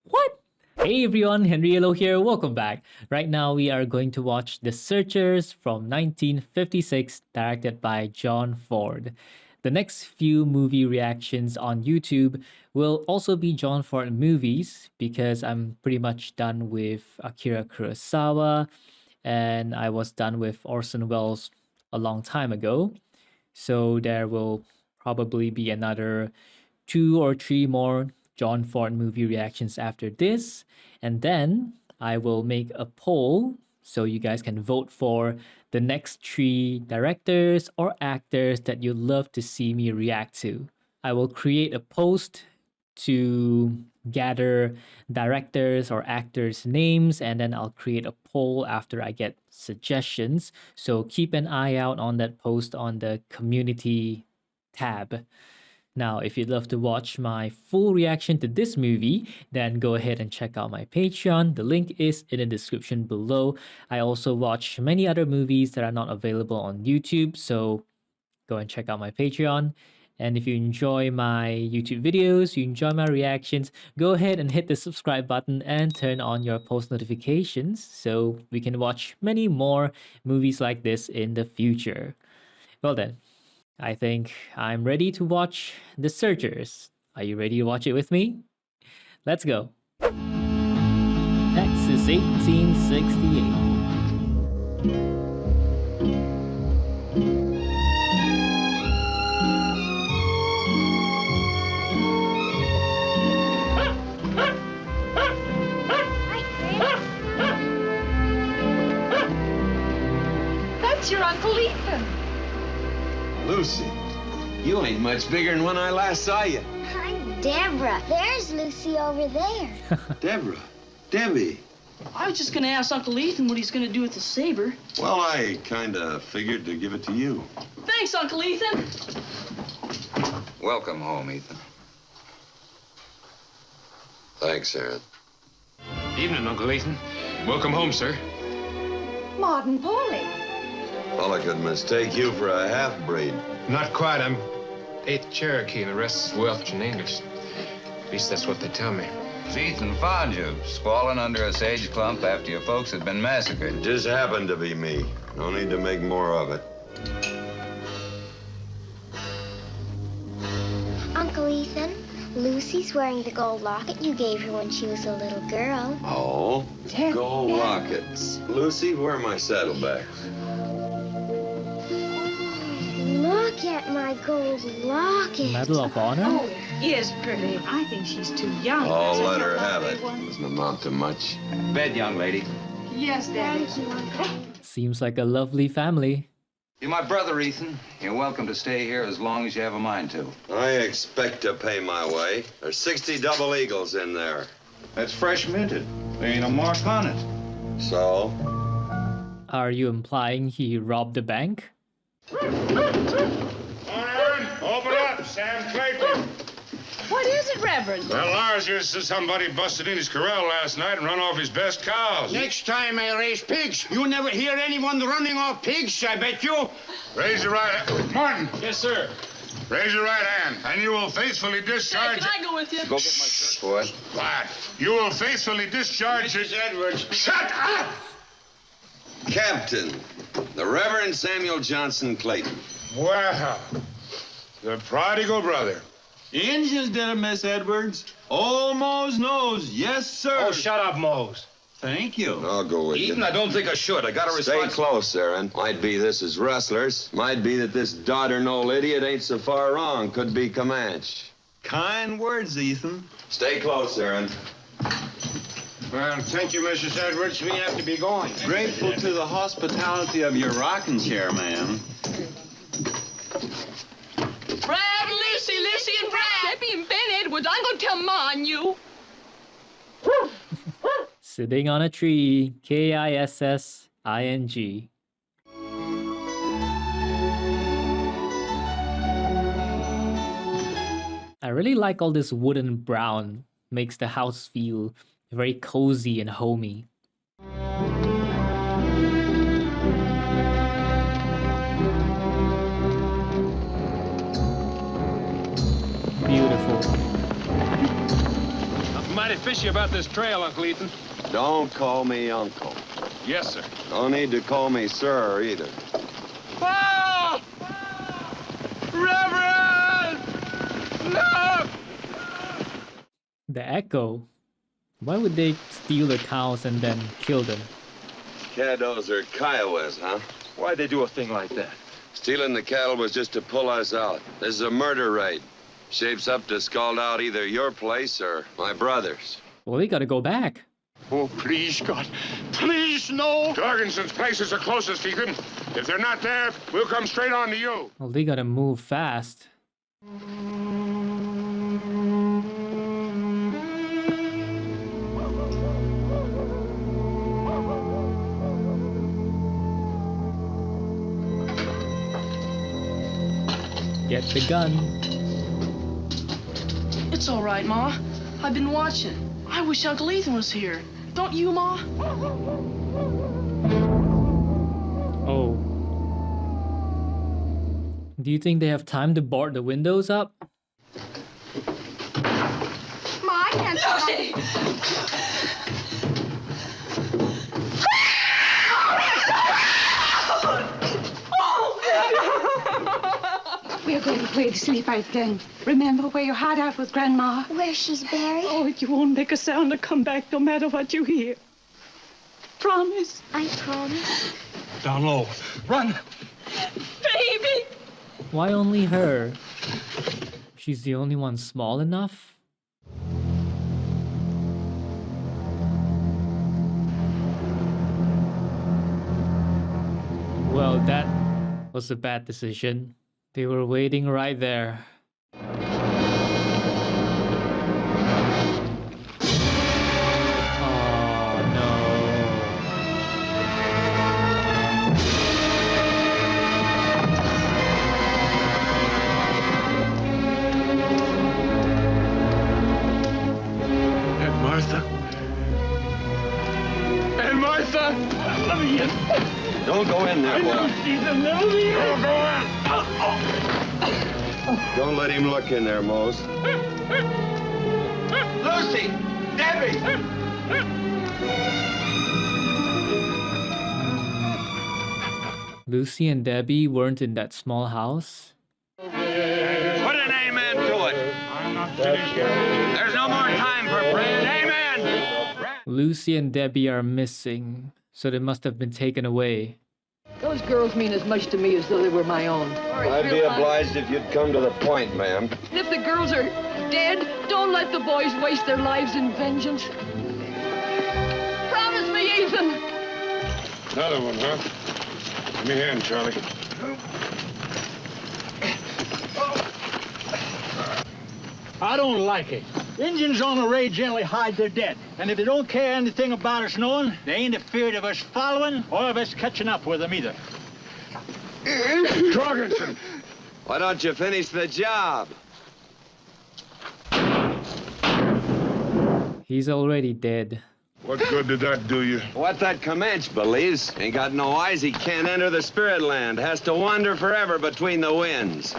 What? Hey everyone, Henriello here. Welcome back. Right now we are going to watch The Searchers from 1956, directed by John Ford. The next few movie reactions on YouTube will also be John Ford movies because I'm pretty much done with Akira Kurosawa and I was done with Orson Welles a long time ago. So there will probably be another two or three more John Ford movie reactions after this. And then I will make a poll so you guys can vote for the next three directors or actors that you'd love to see me react to. I will create a post to gather directors or actors' names, and then I'll create a poll after I get suggestions. So keep an eye out on that post on the community tab. Now, if you'd love to watch my full reaction to this movie, then go ahead and check out my Patreon. The link is in the description below. I also watch many other movies that are not available on YouTube, so go and check out my Patreon. And if you enjoy my YouTube videos, you enjoy my reactions, go ahead and hit the subscribe button and turn on your post notifications so we can watch many more movies like this in the future. Well then, I think I'm ready to watch The Searchers. Are you ready to watch it with me? Let's go. Texas 1868. That's your Uncle Ethan. Lucy, you ain't much bigger than when I last saw you. I'm Deborah. There's Lucy over there. Deborah. Debbie. I was just gonna ask Uncle Ethan what he's gonna do with the saber. Well, I kinda figured to give it to you. Thanks, Uncle Ethan. Welcome home, Ethan. Thanks, Aaron. Evening, Uncle Ethan. Welcome home, sir. Maud Polly. Well, I could mistake you for a half-breed. Not quite. I'm 8th Cherokee, and the rest is Welsh and English. At least that's what they tell me. Ethan found you, squalling under a sage clump after your folks had been massacred. It just happened to be me. No need to make more of it. Uncle Ethan, Lucy's wearing the gold locket you gave her when she was a little girl. Oh, gold lockets. Lucy, where are my saddlebags? Look at my gold locket. Medal of Honor? Oh, yes, pretty. I think she's too young. Oh, let her have it. Doesn't amount to much. Bed, young lady. Yes, Daddy. Thank you, Uncle. Seems like a lovely family. You're my brother, Ethan. You're welcome to stay here as long as you have a mind to. I expect to pay my way. There's 60 double eagles in there. That's fresh minted. There ain't a mark on it. So? Are you implying he robbed the bank? Aaron, open up, Sam Clayton. What is it, Reverend? Well, Lars here says somebody busted in his corral last night and run off his best cows. Next time I raise pigs, you never hear anyone running off pigs, I bet you. Raise your right hand. Martin, Yes, sir. raise your right hand, and you will faithfully discharge... Can I go with you? Go get my shirt, boy. Quiet. You will faithfully discharge... Mrs. Edwards. Shut up! Captain, the Reverend Samuel Johnson Clayton. Well, the prodigal brother. The Indians did it, Miss Edwards. Old Mose knows. Yes, sir. Oh, shut up, Mose. Thank you. I'll go with Ethan, you. I don't think I should. I got a Stay response. close, Aaron. Might be this is rustlers. Might be that this doddering old idiot ain't so far wrong. Could be Comanche. Kind words, Ethan. Stay close, Aaron. Well, thank you, Mrs. Edwards. We have to be going. Grateful to the hospitality of your rocking chair, ma'am. Brad, Lucy, and Brad. Debbie and Ben Edwards, I'm gonna tell Ma on you. Sitting on a tree. Kissing. I really like all this wooden brown. Makes the house feel very cozy and homey. Beautiful. mighty fishy about this trail, Uncle Ethan. Don't call me uncle. Yes, sir. No need to call me sir either. Oh! Reverend! Look! The Echo. Why would they steal the cows and then kill them? Caddos are Kiowas, huh? Why'd they do a thing like that? Stealing the cattle was just to pull us out. This is a murder raid. Shapes up to scald out either your place or my brother's. Well, they gotta go back. Oh, please, God. Please, no! Jorgensen's place is the closest, Ethan. If they're not there, we'll come straight on to you. Well, they gotta move fast. Get the gun. It's all right, Ma. I've been watching. I wish Uncle Ethan was here. Don't you, Ma? Oh. Do you think they have time to board the windows up? Ma, I can't... Lucy! We're going away to sleep out then. Remember where your heart out with Grandma? Where she's buried? Oh, you won't make a sound to come back no matter what you hear. Promise? I promise. Down low. Run! Baby! Why only her? She's the only one small enough? Well, that was a bad decision. They were waiting right there. Oh no. Aunt Martha? Aunt Martha! Let me in. Don't go in there, boy. Don't go in! Don't let him look in there, Mose. Lucy! Debbie! Lucy and Debbie weren't in that small house? Put an amen to it. I'm not finished yet. There's no more time for prayers. Amen! Lucy and Debbie are missing, so they must have been taken away. Those girls mean as much to me as though they were my own. I'd be obliged if you'd come to the point, ma'am. If the girls are dead, don't let the boys waste their lives in vengeance. Promise me, Ethan. Another one, huh? Give me a hand, Charlie. I don't like it. Indians on the raid generally hide their dead. And if they don't care anything about us knowing, they ain't afeard of us following or of us catching up with them either. Jorgensen! Why don't you finish the job? He's already dead. What good did that do you? What that Comanche believes. Ain't got no eyes, he can't enter the spirit land. Has to wander forever between the winds.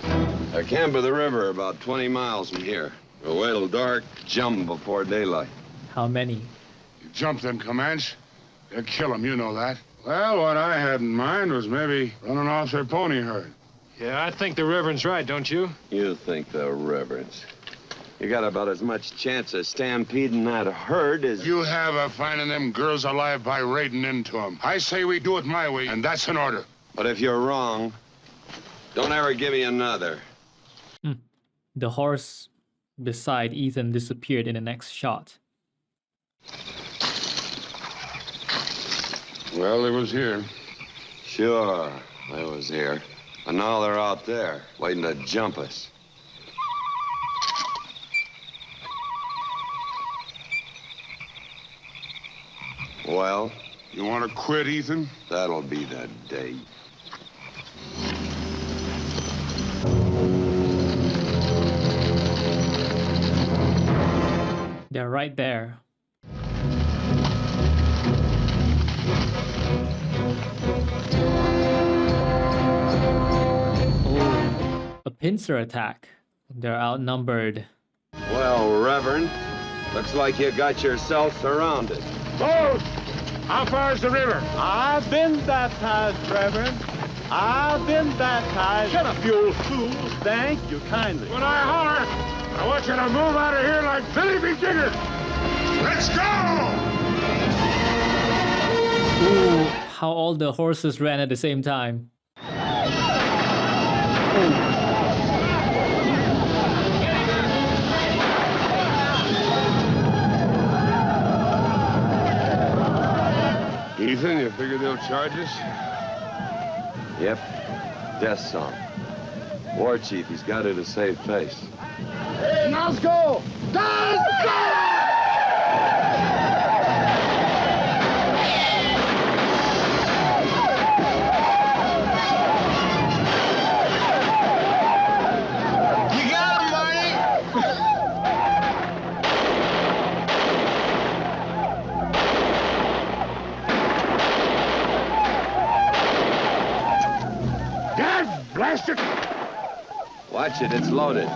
Our camp of the river about 20 miles from here. We'll wait till dark, jump before daylight. How many? You jump them Comanche, they'll kill them, you know that. Well, what I had in mind was maybe running off their pony herd. Yeah, I think the Reverend's right, don't you? You think the reverence. You got about as much chance of stampeding that herd as... You have of finding them girls alive by raiding into them. I say we do it my way, and that's an order. But if you're wrong, don't ever give me another. The horse beside Ethan disappeared in the next shot. Well, they was here. Sure, I was here. And now they're out there, waiting to jump us. Well? You want to quit, Ethan? That'll be the day. They're right there. Oh, a pincer attack. They're outnumbered. Well, Reverend, Looks like you got yourself surrounded. Both! How far is the river? I've been baptized, Reverend. I've been baptized. Shut up, you old fool. Thank you kindly. When I holler, I want you to move out of here like Billy B. Digger. Let's go! Ooh, how all the horses ran at the same time. Ethan, you figure they'll charge us? Yep. Death song. War chief, he's got it to save face. Let's go! Let's go! Blast it! Watch it, it's loaded.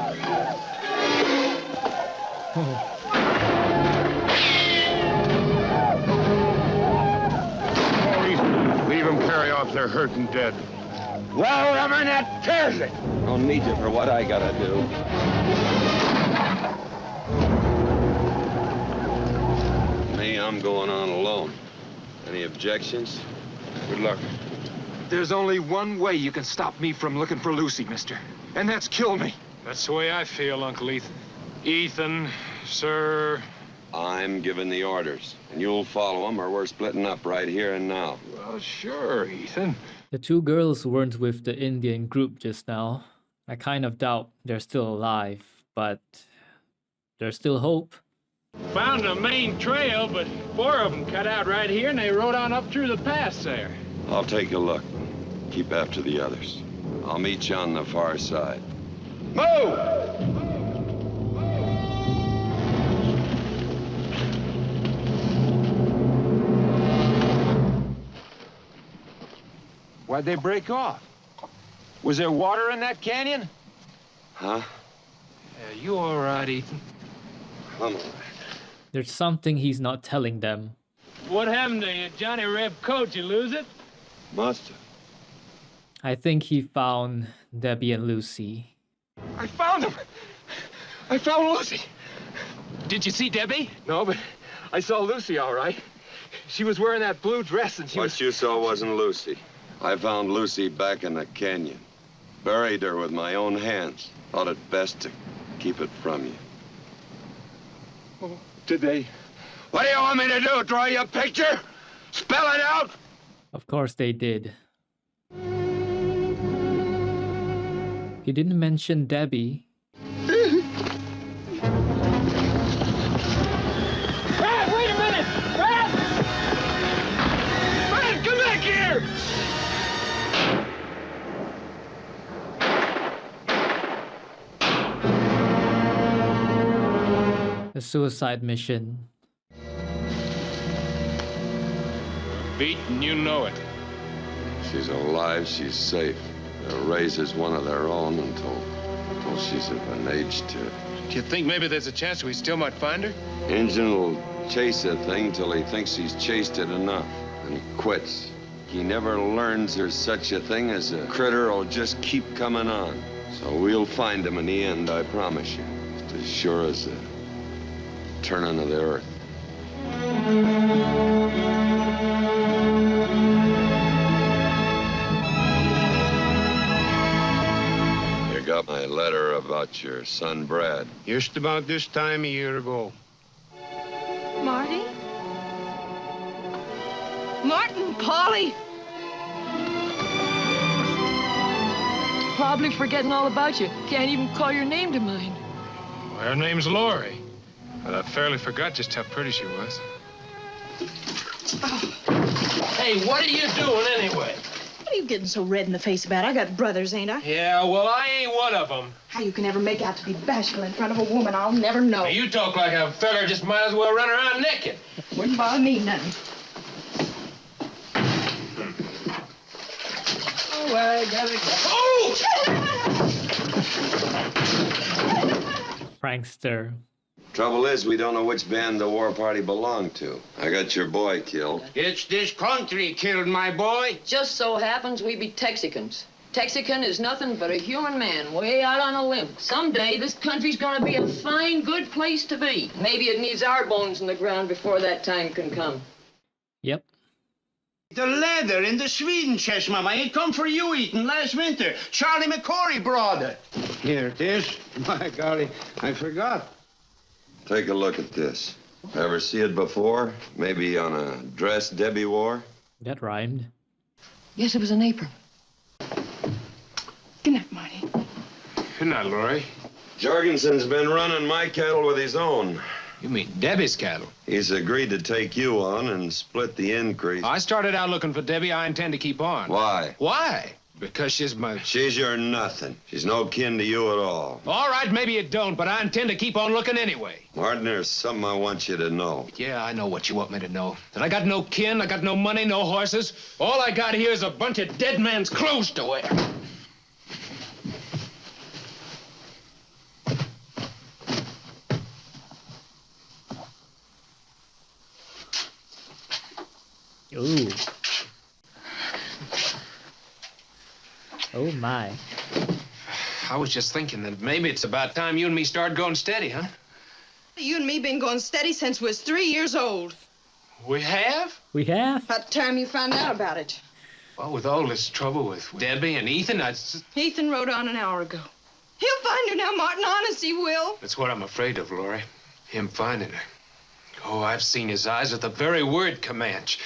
Leave them carry off their hurt and dead. Well, Reverend, that tears it. Don't need you for what I gotta do. Me, I'm going on alone. Any objections? Good luck. There's only one way you can stop me from looking for Lucy, mister. And that's kill me. That's the way I feel, Uncle Ethan. Ethan, sir. I'm giving the orders, and you'll follow them, or we're splitting up right here and now. Well, sure, Ethan. The two girls weren't with the Indian group just now. I kind of doubt they're still alive, but there's still hope. Found a main trail, but 4 of them cut out right here, and they rode on up through the pass there. I'll take a look. Keep after the others. I'll meet you on the far side. Move! Why'd they break off? Was there water in that canyon? Huh? Yeah, you all right, Ethan? Come on. There's something he's not telling them. What happened to you, Johnny Reb coat? You lose it? Must have. I think he found Debbie and Lucy. I found them! I found Lucy! Did you see Debbie? No, but I saw Lucy all right. She was wearing that blue dress and What you saw wasn't Lucy. I found Lucy back in the canyon. Buried her with my own hands. Thought it best to keep it from you. Oh, did they? What do you want me to do? Draw you a picture? Spell it out? Of course they did. He didn't mention Debbie. Brad, wait a minute! Brad! Brad, come back here! The suicide mission. Beaten, you know it. She's alive, she's safe. They'll raise as one of their own until she's of an age to... Do you think maybe there's a chance we still might find her? Injun will chase a thing till he thinks he's chased it enough and quits. He never learns there's such a thing as a critter will just keep coming on. So we'll find him in the end, I promise you. Just as sure as the turning of the earth. You got my letter about your son, Brad. Just about this time a year ago. Marty? Martin, Polly! Probably forgetting all about you. Can't even call your name to mind. Well, her name's Lori. But I fairly forgot just how pretty she was. Hey, what are you doing anyway? What are you getting so red in the face about? I got brothers, ain't I? Yeah, well, I ain't one of them. How you can ever make out to be bashful in front of a woman, I'll never know. Now, you talk like a feller just might as well run around naked. Wouldn't bother me none. Oh, I gotta go. Oh! Prankster. Trouble is, we don't know which band the war party belonged to. I got your boy killed. It's this country killed my boy. Just so happens we be Texicans. Texican is nothing but a human man way out on a limb. Someday this country's gonna be a fine, good place to be. Maybe it needs our bones in the ground before that time can come. Yep. The leather in the Sweden chest, Mama. It come for you eating last winter. Charlie McCory brought it. Here it is. My golly, I forgot. Take a look at this. Ever see it before? Maybe on a dress Debbie wore? That rhymed. Yes, it was an apron. Good night, Marty. Good night, Laurie. Jorgensen's been running my cattle with his own. You mean Debbie's cattle? He's agreed to take you on and split the increase. I started out looking for Debbie. I intend to keep on. Why? Why? Because she's my... She's your nothing. She's no kin to you at all. All right, maybe you don't, but I intend to keep on looking anyway. Martin, there's something I want you to know. Yeah, I know what you want me to know. That I got no kin, I got no money, no horses. All I got here is a bunch of dead man's clothes to wear. Ooh. Oh my. I was just thinking that maybe it's about time you and me started going steady, huh? You and me been going steady since we was 3 years old. We have? We have? About time you found out about it. Well, with all this trouble with Debbie and Ethan, Ethan wrote on an hour ago. He'll find her now, Martin. Honest, he will. That's what I'm afraid of, Laurie. Him finding her. Oh, I've seen his eyes at the very word Comanche.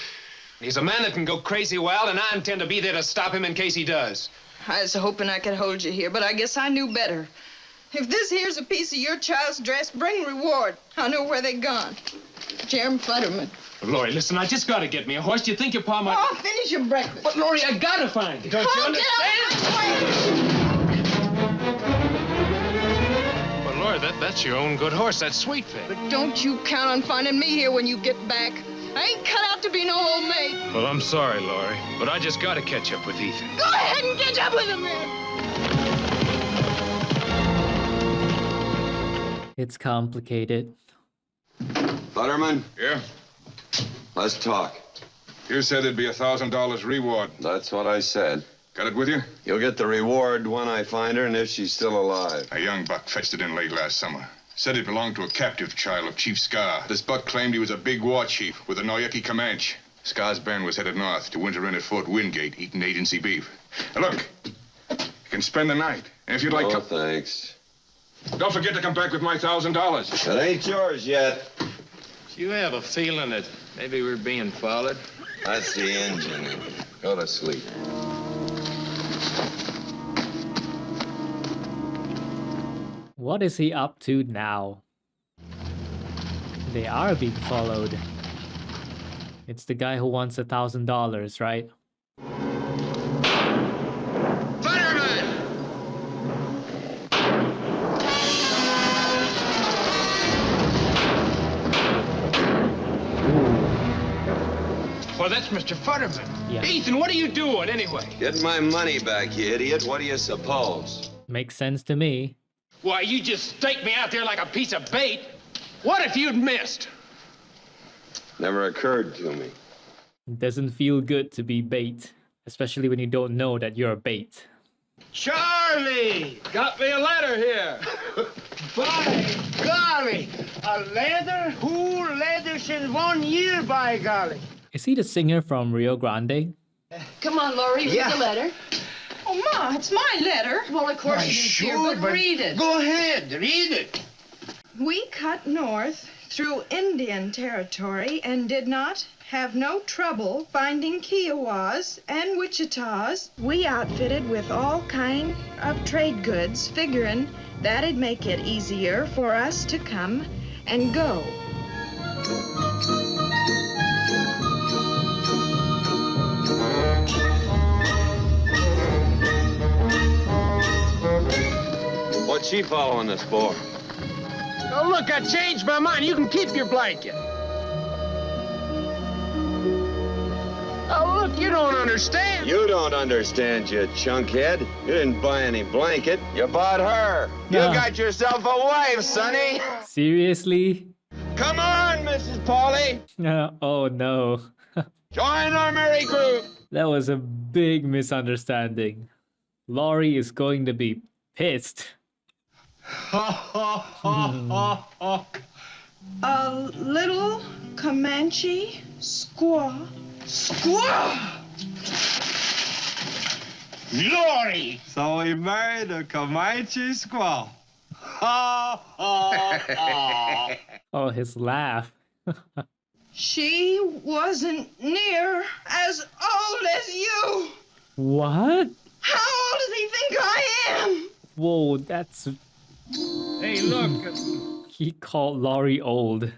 He's a man that can go crazy wild, and I intend to be there to stop him in case he does. I was hoping I could hold you here, but I guess I knew better. If this here's a piece of your child's dress, bring reward. I know where they gone. Jerem Futterman. Laurie, listen, I just gotta get me a horse. Do you think your pa might... Oh, finish your breakfast. But, Laurie, I gotta find it. Don't you understand? But, Laurie, that's your own good horse. That's Sweet Thing. But don't you count on finding me here when you get back. I ain't cut out to be no old maid. Well, I'm sorry, Laurie, but I just gotta catch up with Ethan. Go ahead and catch up with him, man. It's complicated. Butterman? Yeah? Let's talk. You said there'd be $1,000 reward. That's what I said. Got it with you? You'll get the reward when I find her and if she's still alive. A young buck fetched it in late last summer. Said it belonged to a captive child of Chief Scar. This buck claimed he was a big war chief with a Noyaki Comanche. Scar's band was headed north to winter in at Fort Wingate, eating agency beef. Now look, you can spend the night. And if you'd like Oh, to... thanks. Don't forget to come back with my $1,000. It ain't yours yet. You have a feeling that maybe we're being followed? That's the engine. Go to sleep. What is he up to now? They are being followed. It's the guy who wants $1,000, right? Well, that's Mr. Futterman. Yeah. Ethan, what are you doing anyway? Get my money back, you idiot. What do you suppose? Makes sense to me. Why, you just staked me out there like a piece of bait. What if you'd missed? Never occurred to me. It doesn't feel good to be bait, especially when you don't know that you're bait. Charlie! Got me a letter here. By golly! A letter? Who letter since 1 year, by golly? Is he the singer from Rio Grande? Come on, Laurie, read the letter. Oh, Ma, it's my letter. Well, of course it is, dear, but read it. Go ahead, read it. We cut north through Indian territory and did not have no trouble finding Kiowas and Wichitas. We outfitted with all kind of trade goods, figuring that'd make it easier for us to come and go. What's she following us for? Oh, look, I changed my mind. You can keep your blanket. Oh, look, you don't understand. You don't understand, you chunkhead. You didn't buy any blanket. You bought her. Yeah. You got yourself a wife, sonny. Seriously? Come on, Mrs. Polly. Oh no. Join our merry group. That was a big misunderstanding. Laurie is going to be pissed. A little Comanche squaw. Squaw! Glory! So he married a Comanche squaw. Ha ha ha! Oh, his laugh. She wasn't near as old as you. What? How old does he think I am? Whoa, that's... Hey, look. He called Laurie old.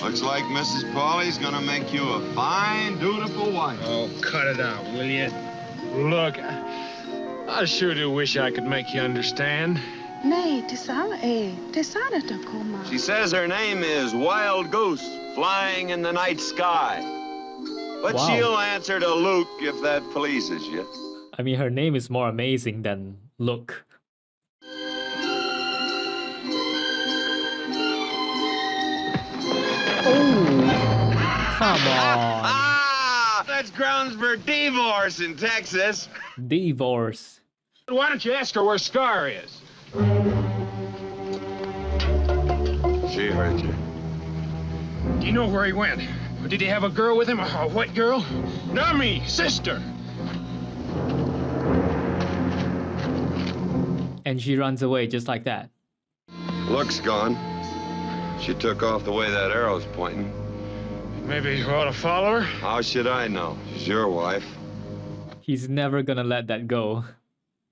Looks like Mrs. Polly's gonna make you a fine, dutiful wife. Oh, cut it out, will you? Look, I sure do wish I could make you understand. Nej, det sa det att komma. She says her name is Wild Goose, flying in the night sky. But Wow. she'll answer to Luke if that pleases you. I mean, her name is more amazing than look. Oh, come on. Ah! That's grounds for divorce in Texas. Divorce. Why don't you ask her where Scar is? She heard you. Do you know where he went? Or did he have a girl with him? A what girl? Dummy, sister. And she runs away just like that. Luke's gone. She took off the way that arrow's pointing. Maybe you ought to follow her? How should I know? She's your wife. He's never gonna let that go.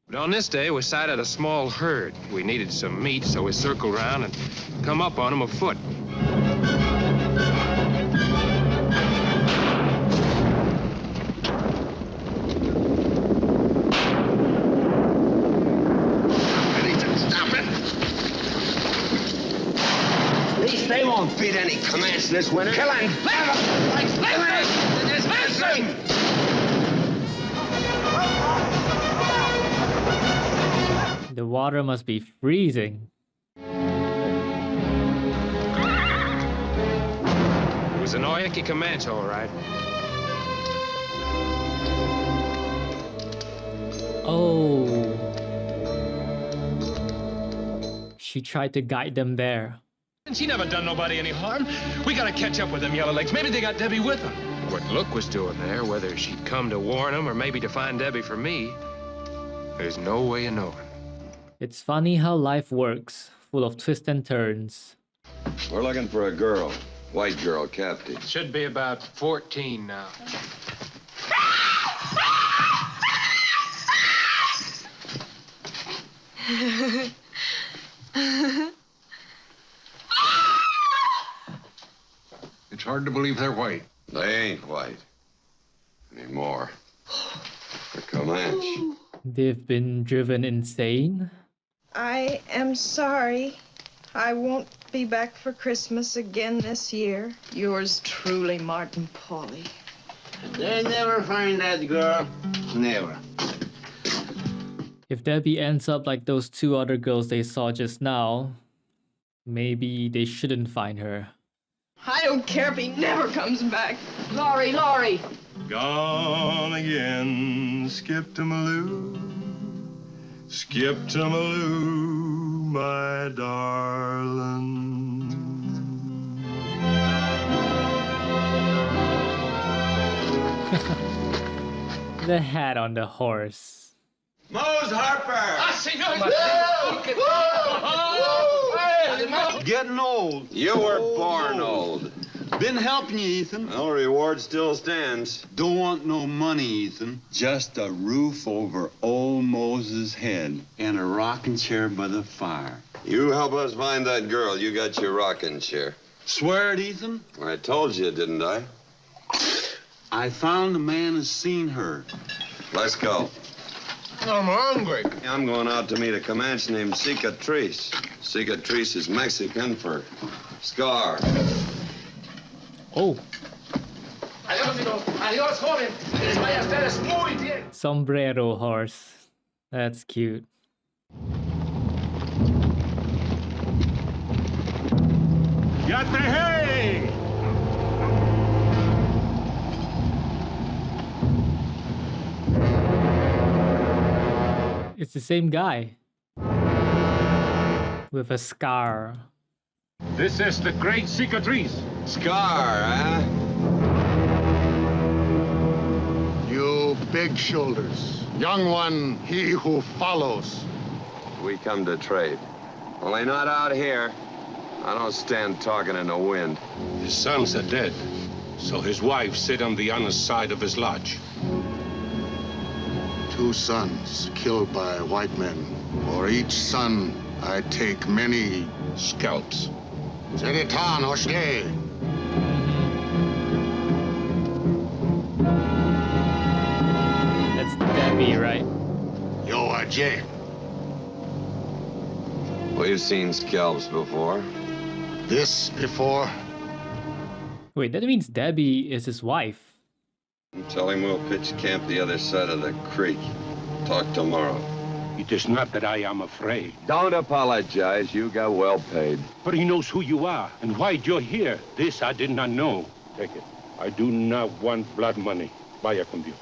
But on this day, we sighted a small herd. We needed some meat, so we circled around and come up on them afoot. Stop it! At least they won't feed any Comanche this winter. Kill and listen! The water must be freezing. It was an Oyeki Comanche, all right. Oh. She tried to guide them there. And she never done nobody any harm. We gotta catch up with them yellow legs. Maybe they got Debbie with them. What Look was doing there, whether she'd come to warn them or maybe to find Debbie for me, there's no way of knowing. It's funny how life works, full of twists and turns. We're looking for a girl. White girl, captive. Should be about 14 now. It's hard to believe they're white. They ain't white. Anymore. They're Comanche. They've been driven insane? I am sorry. I won't be back for Christmas again this year. Yours truly, Martin Pauly. They never find that girl. Never. If Debbie ends up like those two other girls they saw just now, maybe they shouldn't find her. I don't care if he never comes back. Laurie, Laurie. Gone again, skip to Maloo, skip to Maloo, my darling. The hat on the horse. Mose Harper! I see no Getting old. You were born old. Been helping you, Ethan. Well, reward still stands. Don't want no money, Ethan. Just a roof over old Moses' head and a rocking chair by the fire. You help us find that girl. You got your rocking chair. Swear it, Ethan? I told you, didn't I? I found a man who's seen her. Let's go. I'm hungry. I'm going out to meet a Comanche named SEACRHERS. SEACRHERS is Mexican for scar. Oh, Adiós, joven. Les vaya a ustedes muy bien. sombrero horse. That's cute. Yatahey! It's the same guy with a scar. This is the great SEACRHERS. Scar, huh? You big shoulders. Young one, he who follows. We come to trade. Only not out here. I don't stand talking in the wind. His sons are dead, so his wife sit on the honest side of his lodge. 2 sons killed by white men. For each son, I take many scalps. Zeritan Oshke. That's Debbie, right? Yo, Ajay. We've seen scalps before. This before? Wait, that means Debbie is his wife. Tell him we'll pitch camp the other side of the creek. Talk tomorrow. It is not that I am afraid. Don't apologize. You got well paid. But he knows who you are and why you're here. This I did not know. Take it. I do not want blood money. Vaya con Dios.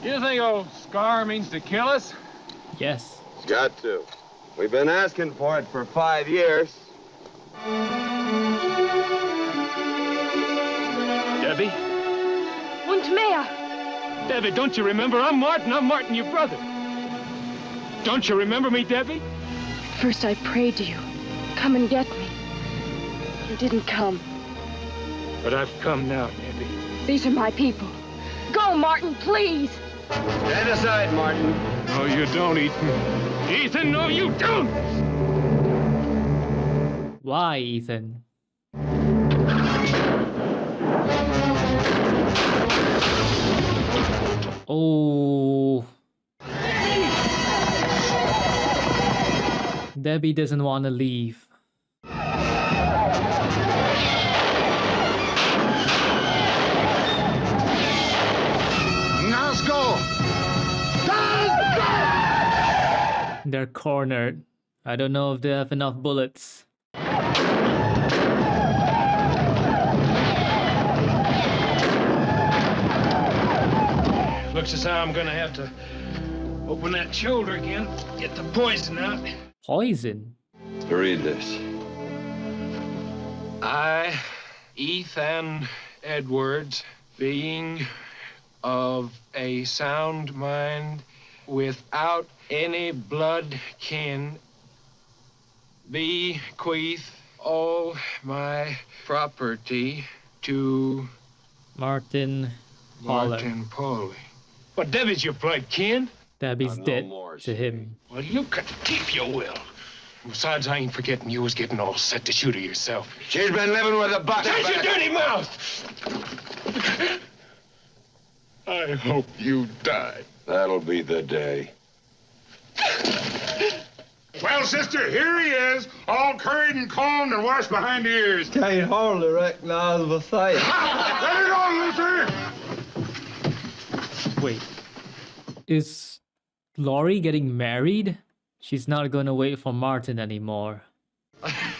You think old Scar means to kill us? Yes. Got to. We've been asking for it for 5 years. Debbie? Und mehr. Debbie, don't you remember? I'm Martin, your brother. Don't you remember me, Debbie? First I prayed to you. Come and get me. You didn't come. But I've come now, Debbie. These are my people. Go, Martin, please. Stand aside, Martin. No, you don't, Ethan. Ethan, no, you don't! Why, Ethan? Oh. Debbie doesn't want to leave. Let's go! They're cornered. I don't know if they have enough bullets. Looks as how I'm gonna have to open that shoulder again, get the poison out. Poison? Read this. I, Ethan Edwards, being of a sound mind, without any blood kin, bequeath all my property to Martin Pollard. Martin Polly. But Debbie's your blood kin. Debbie's dead to him. Well, you can keep your will. Besides, I ain't forgetting you was getting all set to shoot her yourself. She's been living with a buck. Shut your dirty mouth! I hope you die. That'll be the day. Well, sister, here he is, all curried and combed and washed behind the ears. Can't hardly recognize the face. Let it on, Lucy! Wait. Is Laurie getting married? She's not gonna wait for Martin anymore.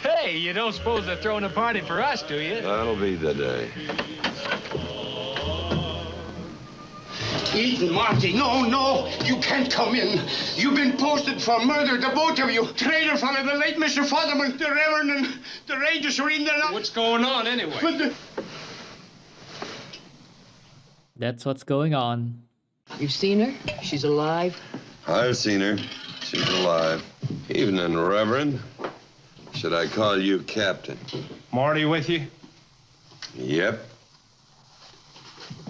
Hey, you don't suppose they're throwing a party for us, do you? That'll be the day. Ethan, Marty, no, you can't come in. You've been posted for murder, the both of you. Traitor from the late Mr. Fotherman, the Reverend, and the Rangers are in there now. What's going on, anyway? That's what's going on. You've seen her? She's alive? I've seen her. She's alive. Evening, Reverend. Should I call you Captain? Marty with you? Yep.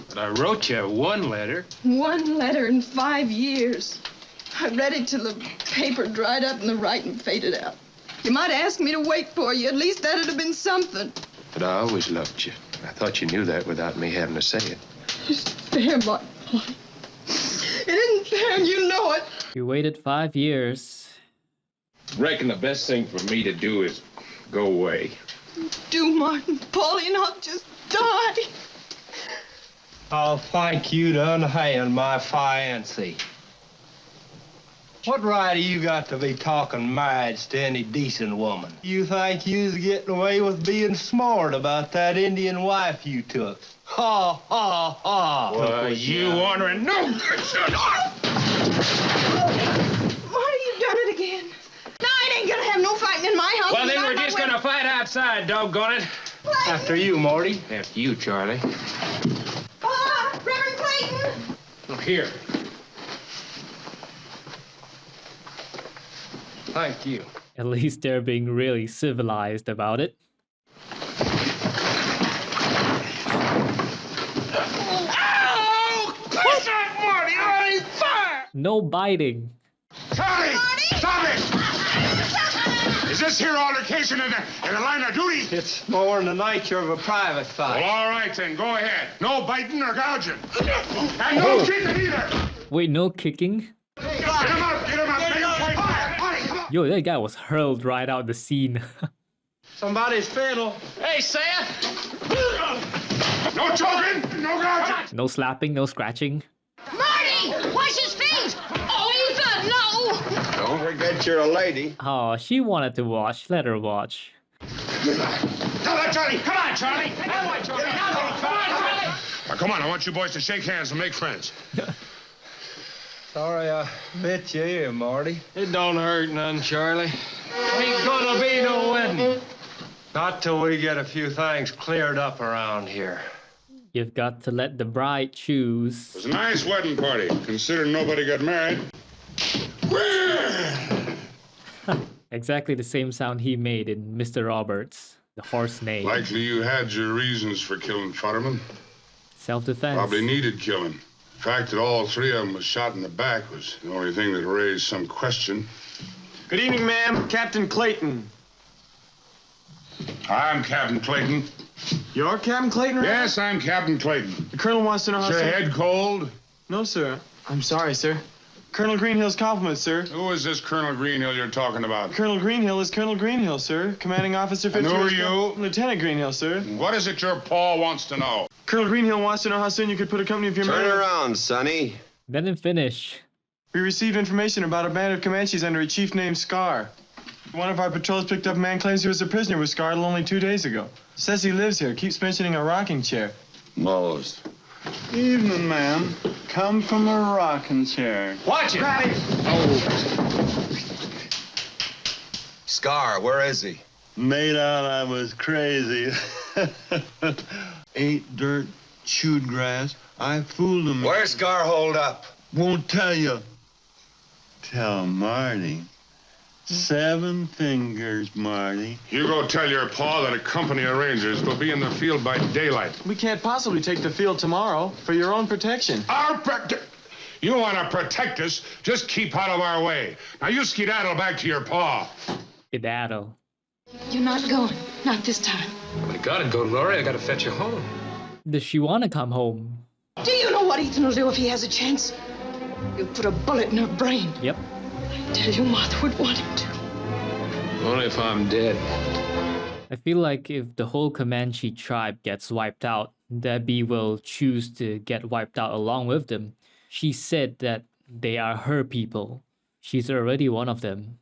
But I wrote you one letter. 1 letter in 5 years. I read it till the paper dried up and the writing faded out. You might ask me to wait for you. At least that'd have been something. But I always loved you. I thought you knew that without me having to say it. It's fair, Martin. It isn't fair, and you know it. You waited 5 years. Reckon the best thing for me to do is go away. Do, Martin. Paulie and I'll just die. I'll thank you to unhand my fiancée. What right do you got to be talking marriage to any decent woman? You think you's getting away with being smart about that Indian wife you took? Ha, ha, ha. Well, you wondering? No, good shot. Marty, you've done it again. No, I ain't gonna have no fighting in my house. Well, then Not we're my just way. gonna fight outside, doggone it. After you, Marty. After you, Charlie. Reverend Clayton! Look here. Thank you. At least they're being really civilized about it. Oh! What's that, Marty? I ain't fire! No biting. Charlie! Stop it! Is this here altercation in the line of duty? It's more in the nature of a private fight. Well, all right then, go ahead. No biting or gouging. And no kicking either. Wait, no kicking? Get him up, make him fight. Marty, come on. Yo, that guy was hurled right out the scene. Somebody's fiddle. Hey, Seth! No choking, no gouging. No slapping, no scratching. Marty! Wash his face! Oh, Ethan, no! Don't forget you're a lady. Oh, she wanted to watch. Let her watch. Now that, Charlie. Come on, Charlie. Come on, Charlie. Now, come on, I want you boys to shake hands and make friends. Sorry I bit your ear, Marty. It don't hurt none, Charlie. Ain't gonna be no wedding. Not till we get a few things cleared up around here. You've got to let the bride choose. It was a nice wedding party, considering nobody got married. Exactly the same sound he made in Mr. Roberts, the horse neigh. Likely you had your reasons for killing Futterman. Self-defense. Probably needed killing. The fact that all three of them was shot in the back was the only thing that raised some question. Good evening, ma'am. Captain Clayton. I'm Captain Clayton. You're Captain Clayton, right? Yes, I'm Captain Clayton. The Colonel wants to know how... Is your head cold? No, sir. I'm sorry, sir. Colonel Greenhill's compliments, sir. Who is this Colonel Greenhill you're talking about? Colonel Greenhill is Colonel Greenhill, sir. Commanding officer... And who are you? Lieutenant Greenhill, sir. What is it your paw wants to know? Colonel Greenhill wants to know how soon you could put a company of your men... Turn around, Sonny. Let him finish. We received information about a band of Comanches under a chief named Scar. One of our patrols picked up a man claims he was a prisoner with Scar only 2 days ago. Says he lives here, keeps mentioning a rocking chair. Most. Evening, ma'am. Come from a rocking chair. Watch it! Scar, where is he? Made out I was crazy. Ate dirt, chewed grass. I fooled him. Where's Scar holed up? Won't tell you. Tell Marty. 7 fingers, Marty. You go tell your paw that a company of Rangers will be in the field by daylight. We can't possibly take the field tomorrow for your own protection. You want to protect us, just keep out of our way. Now you skedaddle back to your paw. Skedaddle. You're not going. Not this time. I gotta go, Laurie. I gotta fetch you home. Does she want to come home? Do you know what Ethan will do if he has a chance? He'll put a bullet in her brain. Yep. I tell you, Martha would want him to. Only if I'm dead. I feel like if the whole Comanche tribe gets wiped out, Debbie will choose to get wiped out along with them. She said that they are her people. She's already one of them.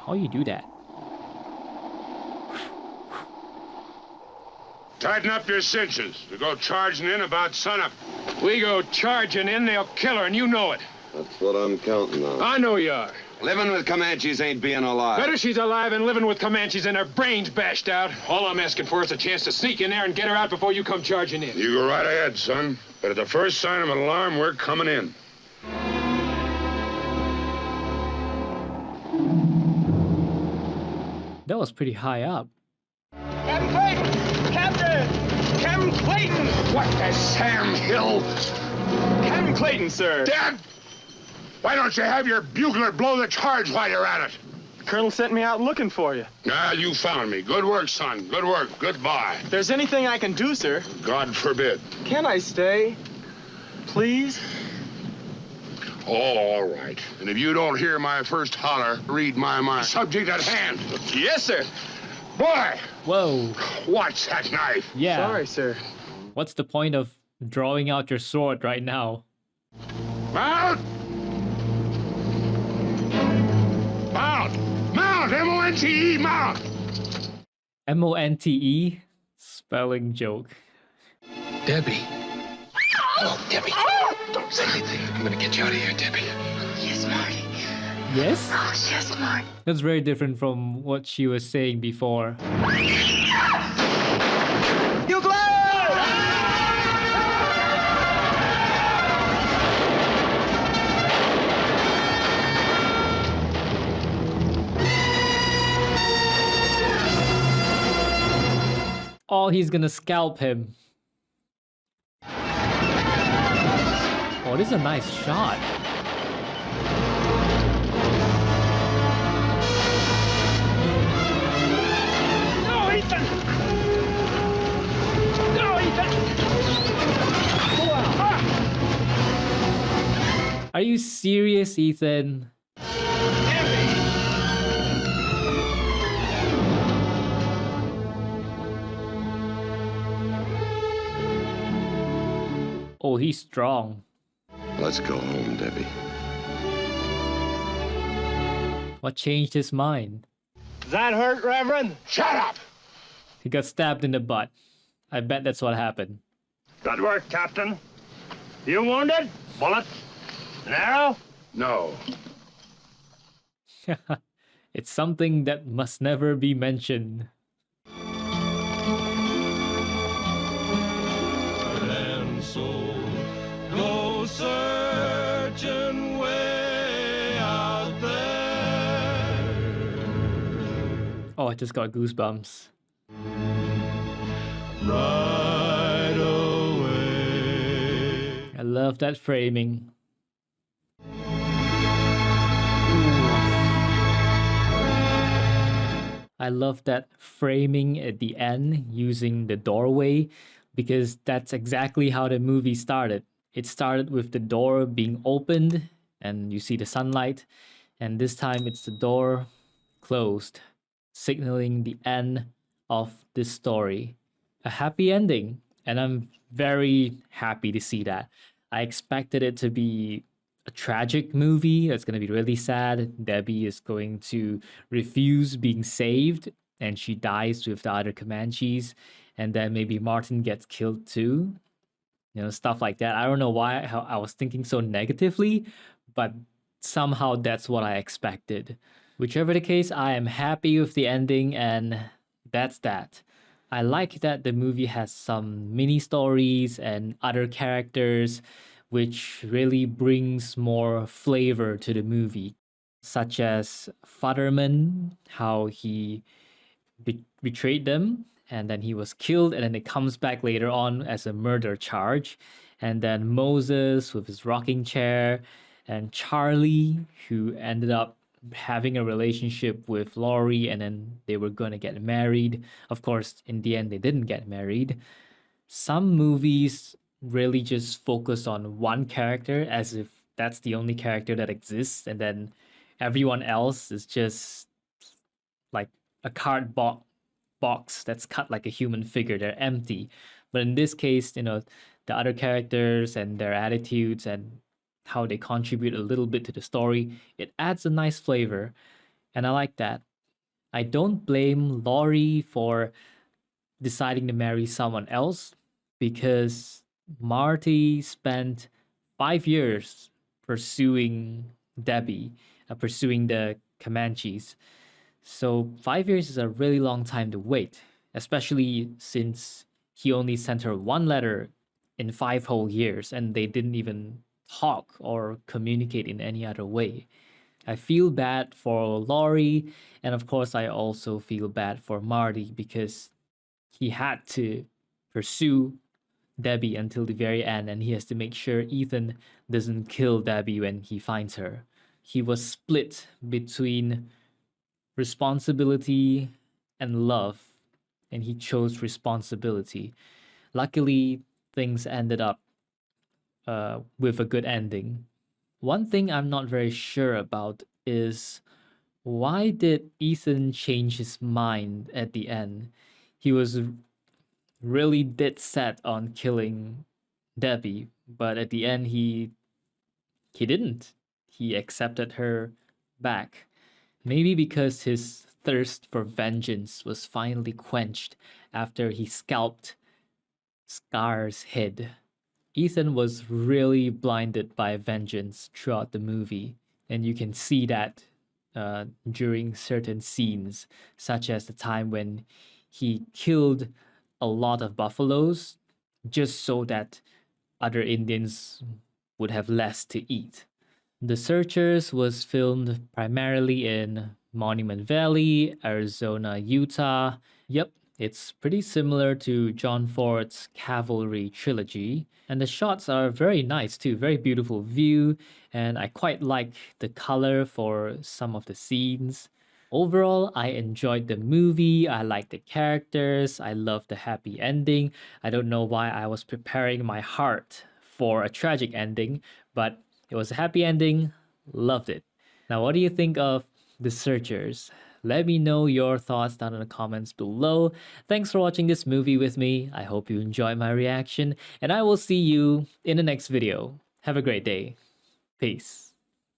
How you do that? Tighten up your cinches. We go charging in about sunup. We go charging in, they'll kill her, and you know it. That's what I'm counting on. I know you are. Living with Comanches ain't being alive. Better she's alive and living with Comanches and her brains bashed out. All I'm asking for is a chance to sneak in there and get her out before you come charging in. You go right ahead, son. But at the first sign of an alarm, we're coming in. That was pretty high up. Captain Clayton! Captain! Captain Clayton! What the Sam Hill? Captain Clayton, sir. Dad! Why don't you have your bugler blow the charge while you're at it? The Colonel sent me out looking for you. Ah, you found me. Good work, son. Good work. Goodbye. If there's anything I can do, sir. God forbid. Can I stay? Please? Oh, all right. And if you don't hear my first holler, read my mind. Subject at hand. Yes, sir. Boy! Whoa. Watch that knife. Yeah. Sorry, sir. What's the point of drawing out your sword right now? Mount! Mount! Mount! M-O-N-T-E, mount! Monte spelling joke. Debbie. Oh, Debbie. Don't say anything. I'm gonna get you out of here, Debbie. Yes, Marty. Yes? Oh, yes, Marty. That's very different from what she was saying before. You glad? Oh, he's gonna scalp him. Oh, this is a nice shot. No, Ethan! No, Ethan! Are you serious, Ethan? Oh, he's strong. Let's go home, Debbie. What changed his mind? Does that hurt, Reverend? Shut up! He got stabbed in the butt. I bet that's what happened. Good work, Captain. You wounded? Bullet? An arrow? No. It's something that must never be mentioned. And so go searching way out there. Oh, I just got goosebumps. Right away. I love that framing. I love that framing at the end using the doorway because that's exactly how the movie started. It started with the door being opened and you see the sunlight, and this time it's the door closed, signaling the end of this story. A happy ending, and I'm very happy to see that. I expected it to be a tragic movie that's going to be really sad. Debbie is going to refuse being saved and she dies with the other Comanches, and then maybe Martin gets killed too. You know, stuff like that. I don't know why how I was thinking so negatively, but somehow that's what I expected. Whichever the case, I am happy with the ending, and that's that. I like that the movie has some mini stories and other characters, which really brings more flavor to the movie, such as Futterman, how he betrayed them and then he was killed, and then it comes back later on as a murder charge. And then Moses with his rocking chair, and Charlie, who ended up having a relationship with Laurie and then they were going to get married. Of course, in the end, they didn't get married. Some movies really just focus on one character as if that's the only character that exists, and then everyone else is just like a cardboard box that's cut like a human figure. They're empty. But in this case, you know, the other characters and their attitudes and how they contribute a little bit to the story, it adds a nice flavor. And I like that. I don't blame Laurie for deciding to marry someone else because Marty spent 5 years pursuing Debbie, pursuing the Comanches. So 5 years is a really long time to wait, especially since he only sent her one letter in 5 whole years and they didn't even talk or communicate in any other way. I feel bad for Laurie, and of course, I also feel bad for Marty because he had to pursue Debbie until the very end, and he has to make sure Ethan doesn't kill Debbie when he finds her. He was split between responsibility and love, and he chose responsibility. Luckily, things ended up with a good ending. One thing I'm not very sure about is why did Ethan change his mind at the end? He was really dead set on killing Debbie, but at the end he he didn't. He accepted her back. Maybe because his thirst for vengeance was finally quenched after he scalped Scar's head. Ethan was really blinded by vengeance throughout the movie, and you can see that during certain scenes, such as the time when he killed a lot of buffaloes just so that other Indians would have less to eat. The Searchers was filmed primarily in Monument Valley, Arizona, Utah. Yep, it's pretty similar to John Ford's Cavalry trilogy, and the shots are very nice too, very beautiful view, and I quite like the color for some of the scenes. Overall, I enjoyed the movie. I liked the characters. I loved the happy ending. I don't know why I was preparing my heart for a tragic ending, but it was a happy ending. Loved it. Now, what do you think of The Searchers? Let me know your thoughts down in the comments below. Thanks for watching this movie with me. I hope you enjoyed my reaction, and I will see you in the next video. Have a great day. Peace.